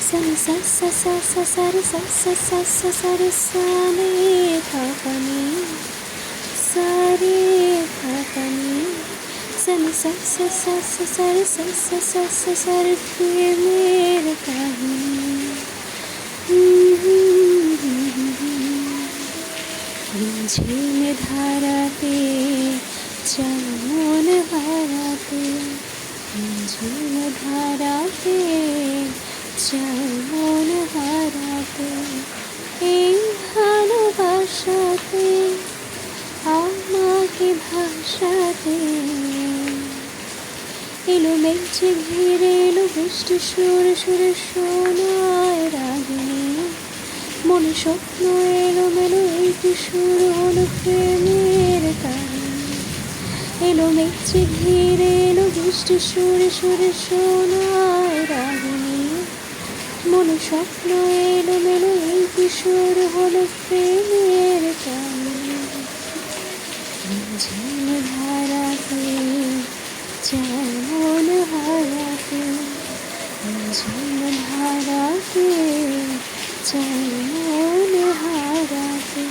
Sani sa sa sa sa sa re sa sa sa sa sa re sa ni tha pa ni sa re tha pa ni sani sa sa sa sa sa re sa sa sa sa sa re প্রেমের কাহিনী ঝিম ধারাতে চাই মন হারাতে ঝিম ধারাতে চাই মন হারাতে এই ভালোবাসাতে আমাকে ভাসাতে এলো মেঘে ঘিরে এলো বৃষ্টি সুরে সুরে শোনায় রাগিনী মনে স্বপ্ন এলো মেলো এই কি শুরু হলো প্রেমের কাহিনী এলো মেঘে ঘিরে এলো বৃষ্টি সুরে সুরে শোনায় রাগিনী মনে স্বপ্ন এলো মেলো এই কি শুরু হলো প্রেমের কাহিনী ঝিম ধারাতে চাই মন হারাতে ঝিম ধারাতে চাই মন হারাতে